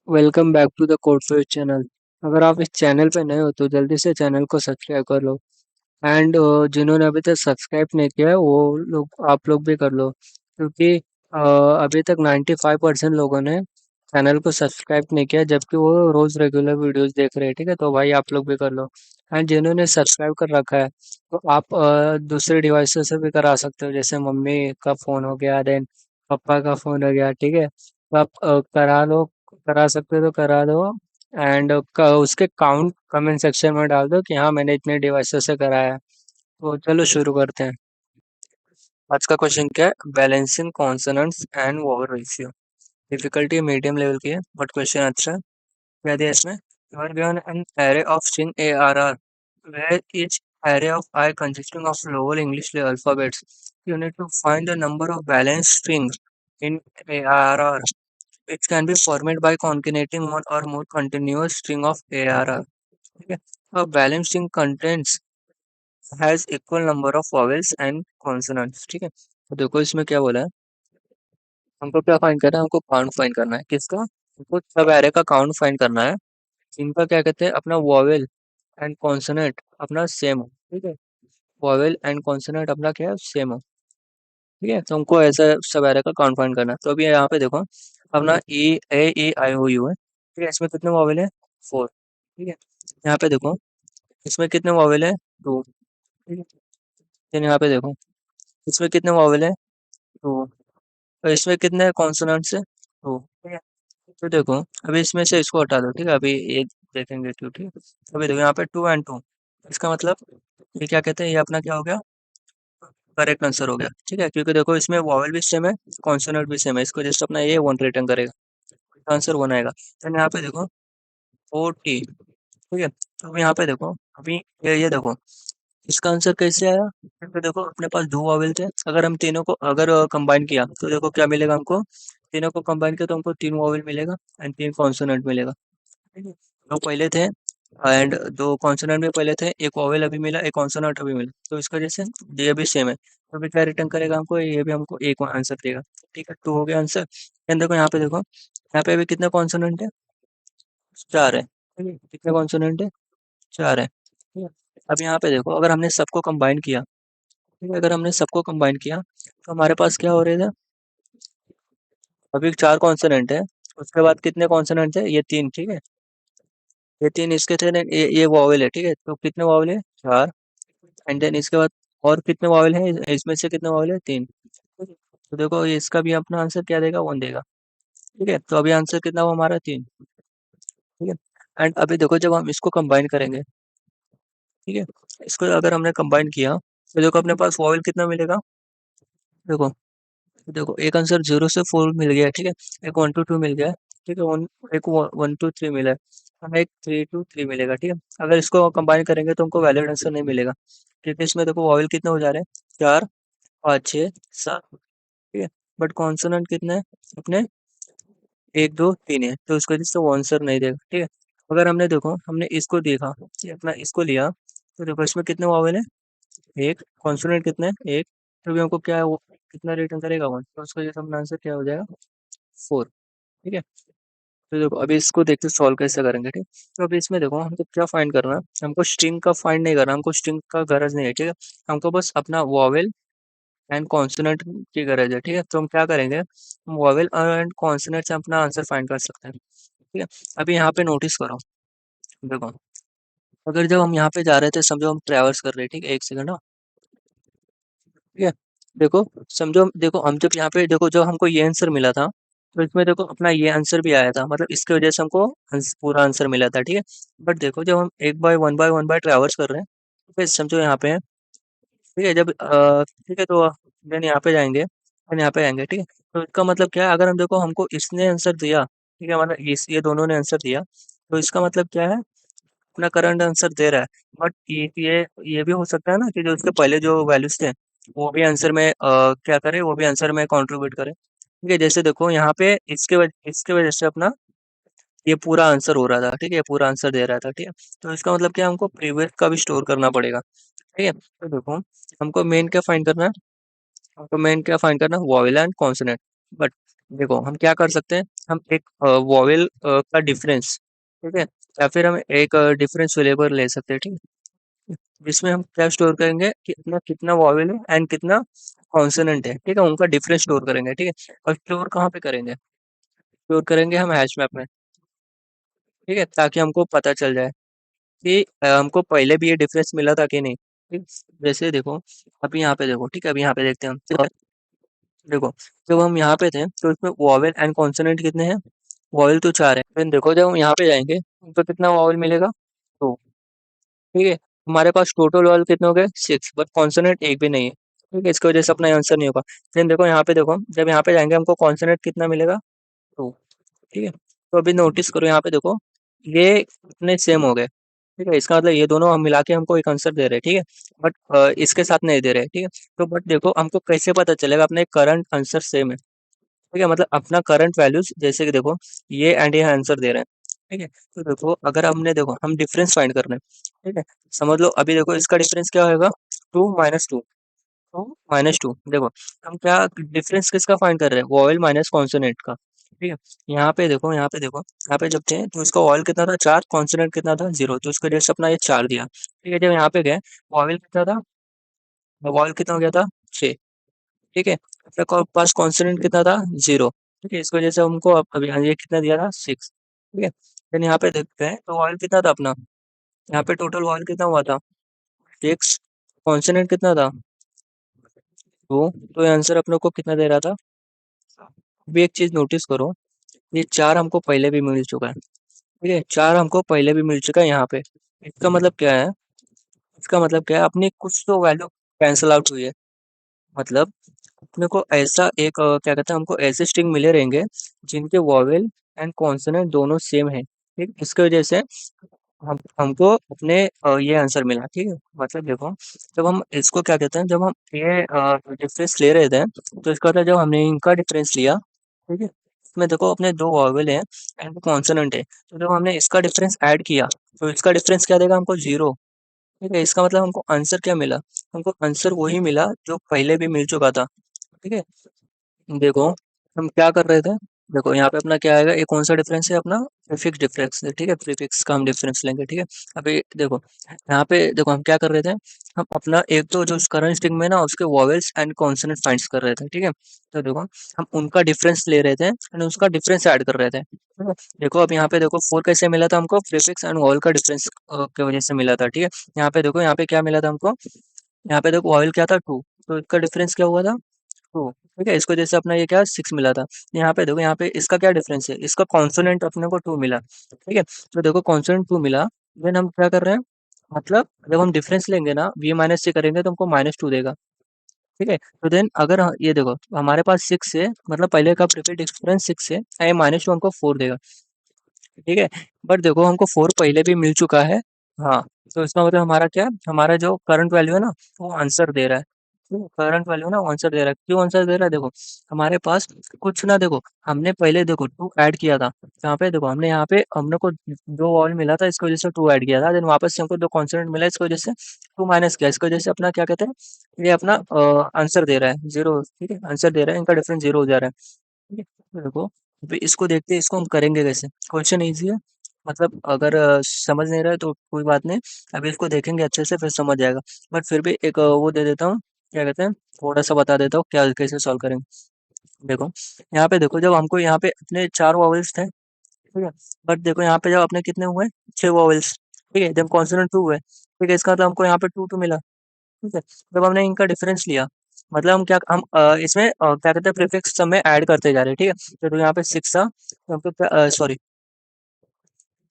Welcome back to the code for channel. अगर आप इस चैनल पे नए हो तो जल्दी से चैनल को सब्सक्राइब कर लो। एंड जिन्होंने अभी तक सब्सक्राइब नहीं किया है वो लोग आप लोग भी कर लो, क्योंकि अभी तक 95% लोगों ने चैनल को सब्सक्राइब नहीं किया, जबकि वो रोज रेगुलर वीडियोस देख रहे हैं। ठीक है, तो भाई आप लोग भी कर लो। एंड जिन्होंने सब्सक्राइब कर रखा है तो आप दूसरे डिवाइसेस से भी करा सकते हो, जैसे मम्मी का फ़ोन हो गया, देन पापा का फ़ोन हो गया। ठीक है, तो आप करा लो, करा सकते हो तो करा दो। एंड उसके काउंट कमेंट सेक्शन में डाल दो कि हाँ मैंने इतने डिवाइसेस से कराया है। तो चलो शुरू करते हैं। आज का क्वेश्चन क्या है? Balancing consonants and vowel ratio. Difficulty medium level की है, बट क्वेश्चन अच्छा है। क्या दिया इसमें? You are given an array of string ARR where each array of I consisting of lower English alphabets. You need to find the number of balanced strings in ARR. It can be formed by concatenating one or more continuous string of ARR. ठीक है, a balanced string contains has equal number of vowels and consonants। ठीक है, तो देखो इसमें क्या बोला है, हमको क्या फाइंड करना है? हमको काउंट फाइंड करना है। किसका? हमको सब एरे का काउंट फाइंड करना है। इनका क्या कहते हैं, अपना वॉवेल एंड कॉन्सोनेंट अपना सेम हो। ठीक है, वॉवेल एंड कॉन्सोनेंट अपना क्या है, सेम हो। ठीक है, तो हमको ऐसा सब एरे का काउंट फाइंड करना है। तो अभी यहाँ पे देखो, अपना E A E I O U है। ठीक है, इसमें कितने वॉवेल है? 4। ठीक है, यहाँ पे देखो, इसमें कितने वॉवेल है? 2। ठीक है, then यहाँ पे देखो, इसमें कितने वॉवेल है? 2। और इसमें कितने कॉन्सोनेंट्स है? 2। ठीक है, तो देखो अभी इसमें से इसको हटा दो। ठीक है, अभी एक देखेंगे क्यों। ठीक है, अभी देखो यहाँ पे 2 एंड 2, इसका मतलब ये क्या कहते हैं, ये अपना क्या हो गया, करेक्ट आंसर हो गया। ठीक है, क्योंकि देखो इसमें वॉवेल भी सेम है, कॉन्सोनेंट भी सेम है, इसको जस्ट अपना ये 1 रिटर्न करेगा, आंसर 1 आएगा। तो यहाँ पे देखो 4T। ठीक है, तो अब यहाँ पे देखो, अभी ये देखो इसका आंसर कैसे आया, क्योंकि देखो अपने पास 2 वॉवेल थे, अगर हम तीनों को अगर कंबाइन किया तो देखो क्या मिलेगा हमको, तीनों को कंबाइन किया तो हमको 3 वॉवेल मिलेगा एंड 3 कॉन्सोनेंट मिलेगा। ठीक है, 2 पहले थे एंड 2 कॉन्सोनेंट भी पहले थे, एक वॉवेल अभी मिला, एक कॉन्सोनेंट अभी मिला, तो इसका जैसे ये भी सेम है, तो अभी क्या रिटर्न करेगा हमको, ये भी हमको एक आंसर देगा। ठीक है, 2 हो गया आंसर। एंड देखो यहाँ पे अभी कितने कॉन्सोनेंट है? 4 है। ठीक है, कितने कॉन्सोनेंट है? 4 है। ठीक है, अब यहाँ पे देखो, अगर हमने सबको कंबाइन किया, ठीक है, अगर हमने सबको कंबाइन किया तो हमारे पास क्या हो रहे थे, अभी 4 कॉन्सोनेंट है, उसके बाद कितने कॉन्सोनेंट है? ये 3। ठीक है, ये 3 इसके थे, then ये वॉवेल है। ठीक है, तो कितने वॉवेल है? 4। एंड देन इसके बाद और कितने वॉवेल है? इसमें से कितने वॉवेल है? 3। तो देखो ये इसका भी अपना आंसर क्या देगा, 1 देगा। ठीक है, तो अभी आंसर कितना हुआ हमारा? 3। ठीक है, एंड अभी देखो जब हम इसको कंबाइन करेंगे, ठीक है, इसको अगर हमने कंबाइन किया तो देखो अपने पास वॉवेल कितना मिलेगा, देखो, देखो एक आंसर 0 से 4 मिल गया है। ठीक है, एक 1 to 2 मिल गया है। ठीक है, एक 1 to 3 मिला है, हमें एक 3 to 3 मिलेगा। ठीक है, अगर इसको कंबाइन करेंगे तो हमको वैलिड आंसर नहीं मिलेगा, क्योंकि इसमें देखो वॉवेल कितने हो जा रहे हैं, 4 5 6 7। ठीक है, बट कॉन्सोनेंट कितने हैं अपने? 1 2 3 है, तो उसको जिससे वो आंसर नहीं देगा। ठीक है, अगर हमने देखो हमने इसको देखा, ये अपना इसको लिया, तो देखो इसमें कितने वॉवेल है? एक। कॉन्सोनेंट कितने हैं? एक। तो भी हमको क्या है वो कितना रिटर्न करेगा? 1, तो उसका ये अपना आंसर क्या हो जाएगा? 4। ठीक है, तो देखो अभी इसको देखते सॉल्व कैसे करेंगे। ठीक, तो अभी इसमें देखो हमको क्या फाइंड करना है, हमको स्ट्रिंग का फाइंड नहीं करना, हमको स्ट्रिंग का गरज नहीं है। ठीक है, हमको बस अपना वॉवेल एंड कॉन्सोनेंट की गरज है। ठीक है, तो हम क्या करेंगे, हम वॉवेल एंड कॉन्सोनेंट से अपना आंसर फाइंड कर सकते हैं। ठीक है, अभी यहाँ पे नोटिस करो, देखो अगर जब हम यहाँ पे जा रहे थे, समझो हम ट्रैवर्स कर रहे हैं, ठीक है, एक सेकंड। ठीक है, देखो समझो, देखो हम जब यहाँ पे देखो जब हमको ये आंसर मिला था, तो इसमें देखो अपना ये आंसर भी आया था, मतलब इसकी वजह से हमको पूरा आंसर मिला था। ठीक है, बट देखो जब हम एक बाय वन बाय ट्रैवर्स कर रहे हैं, तो फिर समझो यहाँ पे है। ठीक है, जब ठीक है, तो देन यहाँ पे जाएंगे, देन यहाँ पे आएंगे। ठीक है, तो इसका मतलब क्या है, अगर हम देखो हमको इसने आंसर दिया, ठीक है, मतलब ये दोनों ने आंसर दिया, तो इसका मतलब क्या है, अपना करंट आंसर दे रहा है। बट ये भी हो सकता है ना कि जो उसके पहले जो वैल्यूज थे वो भी आंसर में क्या करे, वो भी आंसर में कंट्रीब्यूट करे। ठीक है, जैसे देखो यहाँ पे इसके वजह से अपना ये पूरा आंसर हो रहा था। ठीक है, पूरा आंसर दे रहा था। ठीक है, तो इसका मतलब क्या है, हमको प्रीवियस का भी स्टोर करना पड़ेगा। ठीक है, तो देखो हमको मेन क्या फाइंड करना है, हमको मेन क्या फाइंड करना है, वॉवेल एंड कॉन्सोनेंट। बट देखो हम क्या कर सकते हैं, हम एक वॉवेल का डिफरेंस, ठीक है, या फिर हम एक डिफरेंस वेरिएबल ले सकते हैं, ठीक है, जिसमें हम क्या स्टोर करेंगे कि अपना कितना वॉवेल है एंड कितना कॉन्सोनेंट है, ठीक है, उनका डिफरेंस स्टोर करेंगे, ठीक है। और स्टोर कहाँ पे करेंगे, स्टोर करेंगे हम हैश मैप में, ठीक है, ताकि हमको पता चल जाए कि हमको पहले भी ये डिफरेंस मिला था कि नहीं, ठीक। जैसे देखो, अभी यहाँ पे देखो, ठीक है, अभी यहाँ पे देखते हैं हम, देखो जब हम यहाँ पे थे तो इसमें वॉवेल एंड कॉन्सोनेंट कितने हैं, वॉवेल तो 4 है, फिर देखो जब हम यहाँ पे जाएंगे तो कितना वॉवेल मिलेगा, तो ठीक है, हमारे पास टोटल वॉवेल कितने हो गए 6, बट कॉन्सोनेंट एक भी नहीं है, ठीक है, इसकी वजह से अपना आंसर नहीं होगा। फिर देखो यहाँ पे, देखो जब यहाँ पे जाएंगे हमको कॉन्सोनेंट कितना मिलेगा, 2, ठीक है। तो अभी नोटिस करो यहाँ पे देखो, ये कितने सेम हो गए, ठीक है, इसका मतलब ये दोनों हम मिला के हमको एक आंसर दे रहे हैं, ठीक है, बट इसके साथ नहीं दे रहे, ठीक है। तो बट देखो हमको कैसे पता चलेगा अपने करंट आंसर सेम है, ठीक है, मतलब अपना करंट वैल्यूज, जैसे कि देखो ये एंड ये आंसर दे रहे हैं, ठीक है। तो देखो अगर हमने, देखो हम डिफरेंस फाइंड कर रहे हैं, ठीक है, समझ लो अभी देखो इसका डिफरेंस क्या होगा, 2 - 2, 2 - 2, देखो हम क्या डिफरेंस किसका फाइंड कर रहे हैं, वॉवेल माइनस कॉन्सोनेंट का, ठीक है। यहाँ पे देखो, यहाँ पे देखो, यहाँ पे जब थे तो इसका वॉवेल कितना था 4, कॉन्सोनेंट कितना था 0, तो इसका जस्ट अपना ये 4 दिया, ठीक है। जब यहाँ पे गए वॉवेल कितना था, वॉवेल कितना हो गया था 6, ठीक है। अपने पास कॉन्सोनेंट कितना था 0, ठीक है, इस वजह से हमको अभी यहाँ ये कितना दिया था 6, ठीक है। फिर यहाँ पे देखते हैं तो वॉवेल कितना था अपना, यहाँ पे टोटल वॉवेल कितना हुआ था 6, कॉन्सोनेंट कितना था 2, तो ये आंसर अपने को कितना दे रहा था। अभी एक चीज नोटिस करो, ये 4 हमको पहले भी मिल चुका है, ठीक है, 4 हमको पहले भी मिल चुका है यहाँ पे। इसका मतलब क्या है, इसका मतलब क्या है, अपनी कुछ तो वैल्यू कैंसिल आउट हुई है, मतलब अपने को ऐसा एक क्या कहते हैं, हमको ऐसे स्ट्रिंग मिले रहेंगे जिनके वॉवेल एंड कॉन्सोनेंट दोनों सेम है, ठीक, इसकी वजह से हम हमको अपने ये आंसर मिला, ठीक है। मतलब देखो जब हम इसको क्या कहते हैं, जब हम ये डिफरेंस ले रहे थे तो इसका मतलब जब हमने इनका डिफरेंस लिया, ठीक है, इसमें देखो अपने दो वॉवेल है एंड कॉन्सोनेंट है, तो जब हमने इसका डिफरेंस ऐड किया तो इसका डिफरेंस क्या देगा हमको 0, ठीक है। इसका मतलब हमको आंसर क्या मिला, हमको आंसर वही मिला जो पहले भी मिल चुका था, ठीक है। देखो हम क्या कर रहे थे, देखो यहाँ पे अपना क्या आएगा, ये कौन सा डिफरेंस है अपना, प्रीफिक्स डिफरेंस है, ठीक है, प्रीफिक्स का हम डिफरेंस लेंगे, ठीक है। अभी देखो यहाँ पे देखो हम क्या कर रहे थे, हम अपना एक तो जो करंट स्ट्रिंग में ना उसके वॉवेल्स एंड कॉन्सोनेंट फाइंड्स कर रहे थे, ठीक है। तो देखो हम उनका डिफरेंस ले रहे थे एंड उसका डिफरेंस ऐड कर रहे थे, ठीक है। देखो अब यहाँ पे देखो 4 कैसे मिला था हमको, प्रीफिक्स एंड वॉवेल का डिफरेंस की वजह से मिला था, ठीक है। यहाँ पे देखो, यहाँ पे क्या मिला था हमको, यहाँ पे देखो वॉवेल क्या था 2, तो इसका डिफरेंस क्या हुआ था 2, ठीक है, इसको जैसे अपना ये क्या 6 मिला था। यहाँ पे देखो, यहाँ पे इसका क्या डिफरेंस है, इसका कॉन्सोनेंट अपने को 2 मिला, ठीक है। तो देखो कॉन्सोनेंट 2 मिला, देन हम क्या कर रहे हैं, मतलब जब हम डिफरेंस लेंगे ना बी माइनस सी करेंगे तो हमको -2 देगा, ठीक है। तो देन अगर ये देखो हमारे पास 6 है, मतलब पहले का प्रीफिक्स डिफरेंस 6 है, ये -2 हमको 4 देगा, ठीक है। बट देखो हमको 4 पहले भी मिल चुका है, हाँ, तो इसका मतलब हमारा क्या है, हमारा जो करंट वैल्यू है ना वो आंसर दे रहा है, करंट वैल्यू ना आंसर दे रहा है, क्यों आंसर दे रहा है, देखो हमारे पास कुछ ना, देखो हमने पहले देखो 2 ऐड किया था, यहाँ पे देखो हमने यहाँ पे हमने को 2 वॉल मिला था, इसकी वजह से 2 ऐड किया था, देन वापस से हमको 2 कॉन्स्टेंट मिला, इसकी वजह से 2 माइनस किया, इसकी वजह से अपना क्या कहते हैं, ये अपना आंसर दे रहा है 0, ठीक है, आंसर दे रहा है, इनका डिफरेंस 0 हो जा रहा है, ठीक है। तो देखो अभी इसको देखते हैं, इसको हम करेंगे कैसे, क्वेश्चन ईजी है, मतलब अगर समझ नहीं रहा है तो कोई बात नहीं, अभी इसको देखेंगे अच्छे से फिर समझ जाएगा, बट फिर भी एक वो दे देता हूँ, क्या कहते हैं, थोड़ा सा बता देता हूँ क्या कैसे सॉल्व करेंगे। देखो यहाँ पे देखो, जब हमको यहाँ पे अपने 4 वॉवेल्स थे, ठीक है, बट देखो यहाँ पे जब अपने कितने हुए 6 वॉवेल्स, ठीक है, जब कॉन्सोनेंट 2 हुए, ठीक है, इसका मतलब हमको यहाँ पे 2 मिला, ठीक है। जब हमने इनका डिफरेंस लिया, मतलब हम क्या हम इसमें क्या कहते हैं, प्रीफिक्स सब में ऐड करते जा रहे हैं, ठीक है। तो यहाँ पे 6 था, तो हमको क्या सॉरी,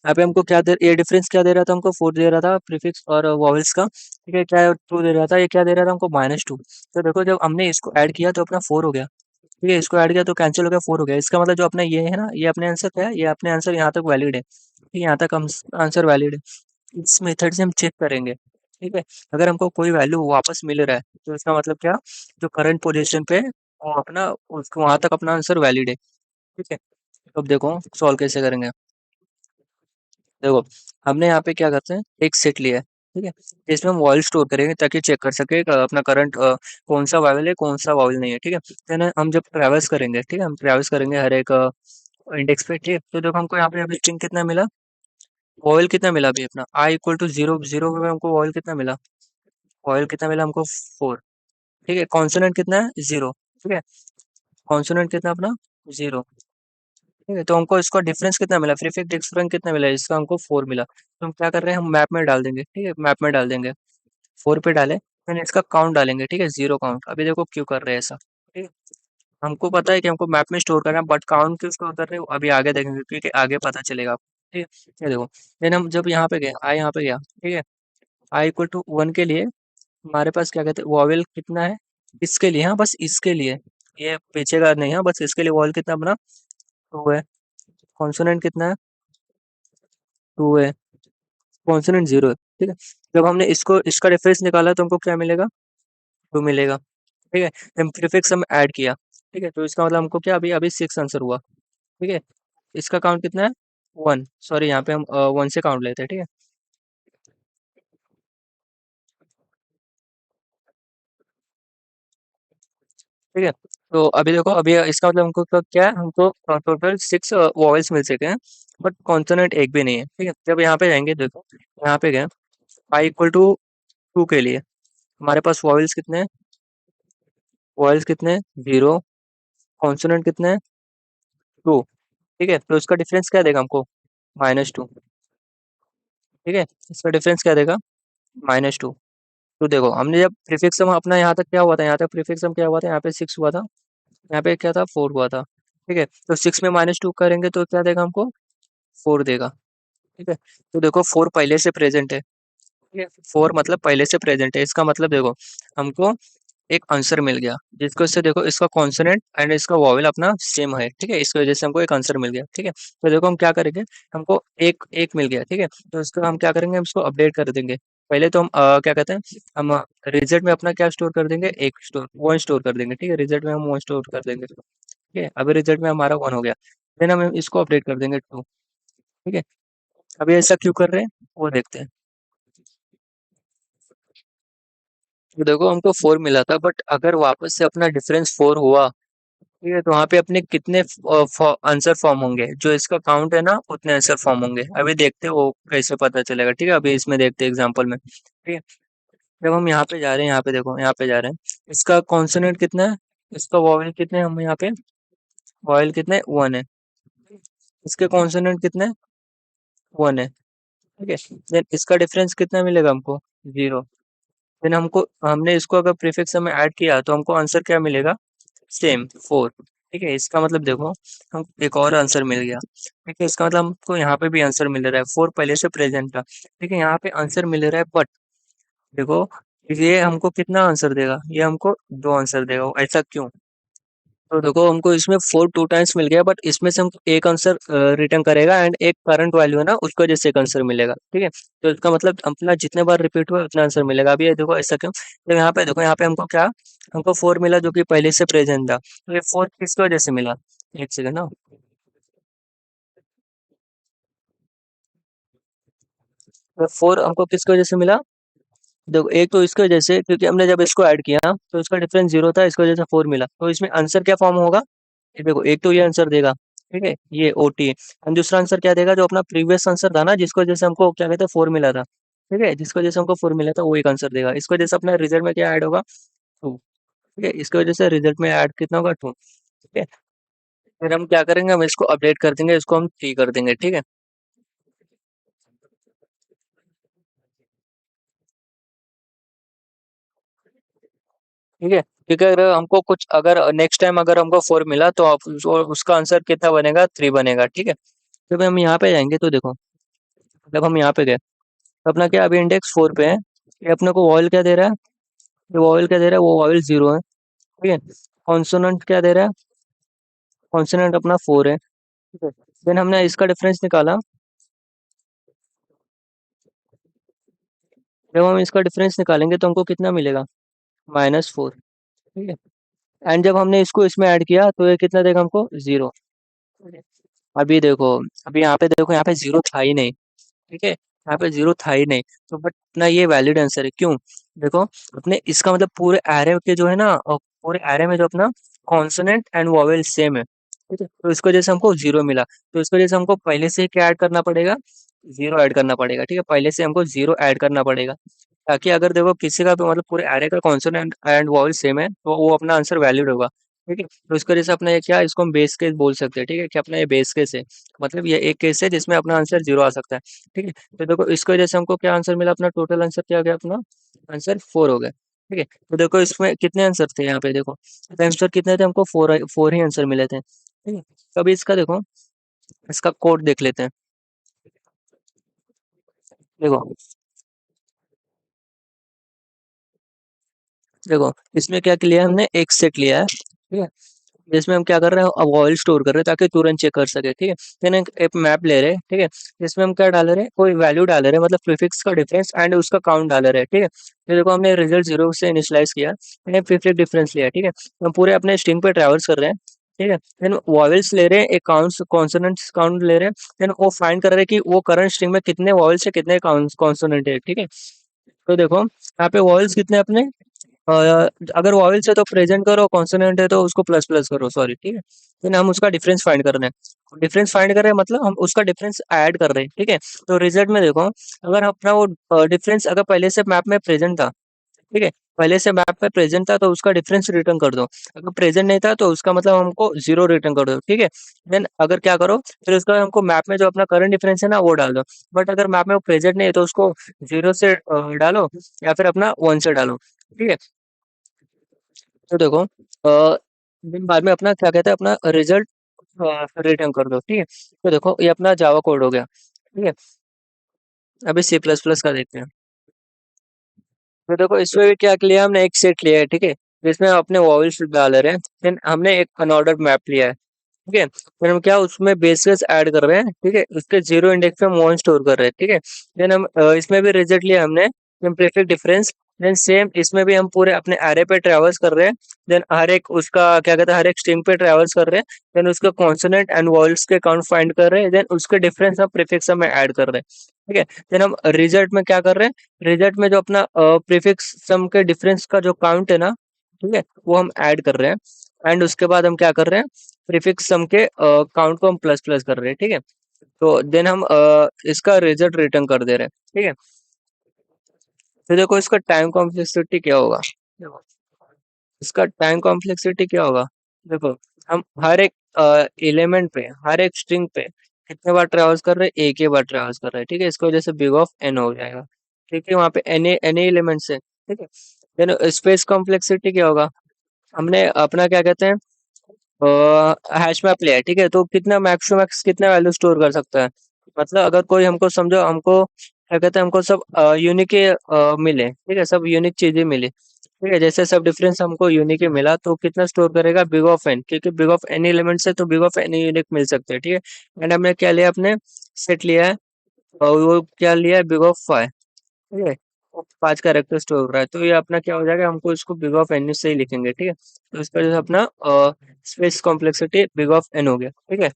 यहाँ पे हमको क्या दे, ये डिफरेंस क्या दे रहा था हमको, 4 दे रहा था प्रीफिक्स और वॉवेल्स का, ठीक है, क्या 2 दे रहा था, ये क्या दे रहा था हमको -2। तो देखो जब हमने इसको ऐड किया तो अपना 4 हो गया, ठीक है, इसको ऐड किया तो कैंसिल हो गया, 4 हो गया, इसका मतलब जो अपना ये है ना, ये अपने आंसर क्या है, ये अपने आंसर यहाँ तक वैलिड है, ठीक है, यहाँ तक हम आंसर वैलिड है। इस मेथड से हम चेक करेंगे, ठीक है। अगर हमको कोई वैल्यू वापस मिल रहा है तो इसका मतलब क्या, जो करंट पोजीशन पे वो अपना उसको वहां तक अपना आंसर वैलिड है, ठीक है। अब देखो सॉल्व कैसे करेंगे, देखो हमने यहाँ पे क्या करते हैं, एक सेट लिया है, ठीक है? जिसमें हम वॉइस स्टोर करेंगे ताकि चेक कर सके अपना करंट कौन सा वावल है, कौन सा वावल नहीं है, ठीक है? देन हम जब ट्रैवर्स करेंगे, ठीक है? हम ट्रैवर्स करेंगे हर एक इंडेक्स पे, ठीक है? तो देखो हमको यहाँ पे अभी स्ट्रिंग कितना मिला, वॉवेल कितना मिला अभी अपना I equal to zero, zero में हमको वॉवेल कितना मिला, वॉवेल कितना मिला हमको 4, ठीक है? कॉन्सोनेंट कितना है 0, ठीक है? कॉन्सोनेंट कितना अपना 0, ठीक है? तो हमको इसका डिफरेंस कितना मिला, प्रीफिक्स डिफरेंस कितना मिला, इसका हमको 4 मिला। तो हम क्या कर रहे हैं, हम मैप में डाल देंगे, ठीक है? मैप में डाल देंगे, 4 पे डाले, फिर इसका काउंट डालेंगे, ठीक है? 0 काउंट। अभी देखो क्यों कर रहे हैं ऐसा, ठीक है? हमको पता है कि हमको मैप में स्टोर करना है, बट काउंट क्यों स्टोर कर रहे हो अभी आगे देखेंगे, क्योंकि आगे पता चलेगा आपको, ठीक है? ये देखो, देन हम जब यहाँ पे गए, आई यहाँ पे गया, ठीक है? आई इक्वल टू 1 के लिए हमारे पास क्या कहते हैं, वॉवेल कितना है इसके लिए, हाँ बस इसके लिए, ये पीछे का नहीं, हाँ बस इसके लिए वॉवेल कितना बना, 2 है। कॉन्सोनेंट कितना है, 2 है। कॉन्सोनेंट 0 है, ठीक है? जब हमने इसको इसका डिफरेंस निकाला तो हमको क्या मिलेगा, 2 मिलेगा, ठीक है? हम प्रीफिक्स हम ऐड किया, ठीक है? तो इसका मतलब हमको क्या, अभी अभी 6 आंसर हुआ, ठीक है? इसका काउंट कितना है, 1, सॉरी यहाँ पे हम 1 से काउंट लेते हैं, ठीक है? ठीक है? तो अभी देखो, अभी इसका मतलब हमको क्या है, हमको टोटल 6 वॉवेल्स मिल सके हैं, बट कॉन्सोनेंट एक भी नहीं है, ठीक है? जब यहाँ पे जाएंगे, देखो यहाँ पे गए, आई इक्वल टू 2 के लिए हमारे पास वॉवेल्स कितने हैं, वॉवेल्स कितने हैं, 0। कॉन्सोनेंट कितने हैं, 2, ठीक है? तो इसका डिफरेंस क्या देगा हमको, -2, ठीक है? इसका डिफरेंस क्या देगा, -2। तो देखो हमने जब प्रीफिक्स सम अपना यहाँ तक क्या हुआ था, यहाँ तक प्रीफिक्स सम क्या हुआ था, यहाँ पे 6 हुआ था, यहाँ पे क्या था, 4 हुआ था, ठीक है? तो 6 में -2 करेंगे तो क्या देगा हमको, 4 देगा, ठीक है? तो देखो 4 पहले से प्रेजेंट है, ठीक है? 4 मतलब पहले से प्रेजेंट है, इसका मतलब देखो हमको एक आंसर मिल गया, जिसको इससे देखो इसका कॉन्सोनेंट एंड इसका वॉवेल अपना सेम है, ठीक है? इसकी वजह से हमको एक आंसर मिल गया, ठीक है? तो देखो हम क्या करेंगे, हमको एक एक मिल गया, ठीक है? तो इसको हम क्या करेंगे, हम इसको अपडेट कर देंगे। पहले तो हम क्या कहते हैं, हम रिजल्ट में अपना क्या स्टोर कर देंगे, एक स्टोर 1 स्टोर कर देंगे, ठीक है? रिजल्ट में हम 1 स्टोर कर देंगे, ठीक है? अभी रिजल्ट में हमारा 1 हो गया, देन हम इसको अपडेट कर देंगे 2, ठीक है? अभी ऐसा क्यों कर रहे हैं, वो देखते हैं। तो देखो हमको 4 मिला था, बट अगर वापस से अपना डिफरेंस 4 हुआ, ठीक है? तो वहाँ पे अपने कितने आंसर फॉर्म होंगे, जो इसका काउंट है ना उतने आंसर फॉर्म होंगे, अभी देखते हैं वो कैसे पता चलेगा, ठीक है? अभी इसमें देखते हैं एग्जांपल में, ठीक है? जब हम यहाँ पे जा रहे हैं, यहाँ पे देखो, यहाँ पे जा रहे हैं, इसका कॉन्सोनेंट कितना है, इसका वॉवेल कितने हैं, हम यहाँ पे वॉवेल कितने 1 है, इसके कॉन्सोनेंट कितने 1 है, ठीक है? देन इसका डिफरेंस कितना मिलेगा हमको, 0। देन हमको हमने इसको अगर प्रीफिक्स में ऐड किया तो हमको आंसर क्या मिलेगा, सेम 4, ठीक है? इसका मतलब देखो हम एक और आंसर मिल गया, ठीक है? इसका मतलब हमको यहाँ पे भी आंसर मिल रहा है, 4 पहले से प्रेजेंट था, ठीक है? यहाँ पे आंसर मिल रहा है, बट देखो ये हमको कितना आंसर देगा, ये हमको 2 आंसर देगा, ऐसा क्यों? तो देखो हमको इसमें 4 2 टाइम्स मिल गया, बट इसमें से हमको एक आंसर रिटर्न करेगा एंड एक करंट वैल्यू है ना उसकी वजह से एक आंसर मिलेगा, ठीक है? तो इसका मतलब अपना जितने बार रिपीट हुआ उतना आंसर मिलेगा। अभी ये देखो ऐसा क्यों, तो यहाँ पे देखो, यहाँ पे हमको क्या, हमको 4 मिला जो कि पहले से प्रेजेंट था, तो ये 4 किसकी वजह से मिला, एक सेकंड ना, तो 4 हमको किसकी वजह से मिला, देखो एक तो इसकी वजह से, क्योंकि हमने जब इसको ऐड किया तो इसका डिफरेंस 0 था, इसकी वजह से 4 मिला, तो इसमें आंसर क्या फॉर्म होगा, ये देखो एक तो ये आंसर देगा, ठीक है? ये ओटी है, एंड दूसरा आंसर क्या देगा, जो अपना प्रीवियस आंसर था ना जिसकी वजह से हमको क्या कहते हैं 4 मिला था, ठीक है? जिसकी वजह से हमको 4 मिला था वो एक आंसर देगा, इसकी वजह से अपना रिजल्ट में क्या ऐड होगा, 2, ठीक है? इसकी वजह से रिजल्ट में ऐड कितना होगा, 2, ठीक है? फिर हम क्या करेंगे, हम इसको अपडेट कर देंगे, इसको हम 3 कर देंगे, ठीक है? ठीक है? क्योंकि अगर हमको कुछ, अगर नेक्स्ट टाइम अगर हमको 4 मिला तो आप उसका आंसर कितना बनेगा, 3 बनेगा, ठीक है? जब हम यहाँ पे जाएंगे तो देखो, जब हम यहाँ पे गए तो अपना क्या, अभी इंडेक्स 4 पे है, ये अपने को वॉवेल क्या दे रहा है, ये वॉवेल क्या दे रहा है, वो वॉवेल 0 है, ठीक है? कॉन्सोनेंट क्या दे रहा है, कॉन्सोनेंट अपना 4 है, ठीक है? देन हमने इसका डिफरेंस निकाला, जब हम इसका डिफरेंस निकालेंगे तो हमको कितना मिलेगा, -4, ठीक है? एंड जब हमने इसको इसमें ऐड किया तो ये कितना देगा हमको, 0, ठीक है? अभी देखो, अभी यहाँ पे देखो, यहाँ पे 0 था ही नहीं, ठीक है? यहाँ पे जीरो था ही नहीं, तो बट अपना ये वैलिड आंसर है। क्यों? देखो, अपने इसका मतलब पूरे एरे के जो है ना, पूरे एरे में जो अपना कॉन्सोनेंट एंड वोवेल सेम है, ठीक है, तो इसको जैसे हमको जीरो मिला, तो इसको जैसे हमको पहले से ही क्या ऐड करना पड़ेगा, जीरो ऐड करना पड़ेगा, ठीक है, पहले से हमको जीरो ऐड करना पड़ेगा, ताकि अगर देखो किसी का भी मतलब पूरे एरे का कॉन्सोनेंट एंड वोवेल सेम है, तो वो अपना आंसर वैलिड होगा। ठीक है, तो इसको जैसे अपना ये क्या, इसको हम बेस केस बोल सकते हैं, ठीक है, कि अपना ये बेस केस है, मतलब ये एक केस है जिसमें अपना आंसर जीरो आ सकता है। ठीक है, तो देखो इसको जैसे हमको क्या आंसर मिला, अपना टोटल आंसर क्या गया, अपना आंसर फोर हो गया। ठीक है, तो देखो इसमें कितने आंसर थे, यहाँ पे देखो तो आंसर कितने थे, हमको फोर फोर ही आंसर मिले थे। ठीक है, कभी इसका देखो, इसका कोड देख लेते हैं। देखो, देखो इसमें क्या लिया है हमने, एक सेट लिया है, ठीक है, जिसमें हम क्या कर रहे हैं, अब वॉइस स्टोर कर रहे हैं ताकि तुरंत चेक कर सके। ठीक है, फिर एक मैप ले रहे हैं, ठीक है, जिसमें हम क्या डाल रहे हैं, कोई वैल्यू डाल रहे हैं, मतलब प्रीफिक्स का डिफरेंस एंड उसका काउंट डाल रहे हैं। ठीक है, तो देखो हमने रिजल्ट जीरो से इनिशियलाइज किया, मैंने प्रीफिक्स डिफरेंस लिया। ठीक है, तो हम पूरे अपने स्ट्रिंग पे ट्रैवल्स कर रहे हैं। ठीक है, देन वॉवेल्स ले रहे हैं, एक काउंट कॉन्सोनेंट्स काउंट ले रहे हैं, देन वो फाइंड कर रहे हैं कि वो करंट स्ट्रिंग में कितने वॉवेल्स है, कितने कॉन्सोनेंट है। ठीक है, तो देखो यहाँ पे वॉवेल्स कितने अपने, अ, अगर वॉवेल्स है तो प्रेजेंट करो, कॉन्सोनेंट है तो उसको प्लस प्लस करो, सॉरी। ठीक है, फिर हम उसका डिफरेंस फाइंड कर रहे हैं, डिफरेंस फाइंड कर रहे हैं मतलब हम उसका डिफरेंस ऐड कर रहे हैं। ठीक है, तो रिजल्ट में देखो, अगर अपना वो डिफरेंस अगर पहले से मैप में प्रेजेंट था, ठीक है, पहले से मैप में प्रेजेंट था तो उसका डिफरेंस रिटर्न कर दो, अगर प्रेजेंट नहीं था तो उसका मतलब हमको जीरो रिटर्न कर दो। ठीक है, देन अगर क्या करो, फिर उसका हमको मैप में जो अपना करंट डिफरेंस है ना वो डाल दो, बट अगर मैप में वो प्रेजेंट नहीं है तो उसको जीरो से डालो, या फिर अपना वन से डालो। ठीक है, तो देखो दिन बाद में अपना क्या कहते हैं, अपना रिजल्ट रिटर्न कर दो। ठीक है, तो देखो ये अपना जावा कोड हो गया। ठीक है, अभी सी प्लस प्लस का देखते हैं। तो देखो इसमें भी क्या लिया हमने, एक सेट लिया है, ठीक है, जिसमें हम अपने वॉवल्स डाल रहे हैं, फिर हमने एक अनऑर्डर्ड मैप लिया है। ठीक है, फिर हम क्या उसमें बेसेस ऐड कर रहे हैं, ठीक है, उसके जीरो इंडेक्स पे हम वन स्टोर कर रहे हैं। ठीक है, देन हम इसमें भी रिजल्ट लिया हमने, इम्पलीसिट डिफरेंस, देन सेम इसमें भी हम पूरे अपने एरे पे ट्रेवल्स कर रहे हैं, देन हर एक उसका क्या कहते हैं, हर एक स्ट्रिंग पे ट्रेवल्स कर रहे हैं, देन उसका कॉन्सोनेंट एंड वॉवल्स के काउंट फाइंड कर रहे हैं, देन उसके डिफरेंस हम प्रीफिक्स में ऐड कर रहे हैं। ठीक है, देन हम रिजल्ट में क्या कर रहे हैं, रिजल्ट में जो अपना प्रीफिक्स सम के डिफरेंस का जो काउंट है ना, ठीक है, वो हम ऐड कर रहे हैं, एंड उसके बाद हम क्या कर रहे हैं, प्रीफिक्स सम के काउंट को हम प्लस प्लस कर रहे हैं। ठीक है, तो देन हम इसका रिजल्ट रिटर्न कर दे रहे हैं। ठीक है, तो देखो इसका टाइम कॉम्प्लेक्सिटी क्या होगा, देखो इसका टाइम कॉम्प्लेक्सिटी क्या होगा, देखो हम हर एक एलिमेंट पे, हर एक स्ट्रिंग पे कितने बार ट्रेवल्स कर रहे हैं, एक ही बार ट्रेवल्स कर रहे हैं। ठीक है, इसको वजह से बिग ऑफ एन हो जाएगा। ठीक है, वहाँ पे एन एलिमेंट्स है। ठीक है, देन स्पेस कॉम्प्लेक्सिटी क्या होगा, हमने अपना क्या कहते हैं, हैश मैप लिया है। ठीक है, तो कितना मैक्स टू मैक्स कितना वैल्यू स्टोर कर सकता है, मतलब अगर कोई हमको समझो, हमको क्या कहते हैं, हमको सब यूनिक मिले, ठीक है, सब यूनिक चीजें मिली, ठीक है, जैसे सब डिफरेंस हमको यूनिक ही मिला, तो कितना स्टोर करेगा, बिग ऑफ एन, क्योंकि बिग ऑफ एन एलिमेंट से तो बिग ऑफ एन यूनिक मिल सकते हैं। ठीक है, एंड हमने क्या लिया, अपने सेट लिया है, और वो क्या लिया है, बिग ऑफ फाइव। ठीक है, वो 5 कैरेक्टर स्टोर हो रहा है, तो ये अपना क्या हो जाएगा, हमको इसको बिग ऑफ एन से ही लिखेंगे। ठीक है, तो इसका जो है अपना space complexity big of N हो गया। ठीक है,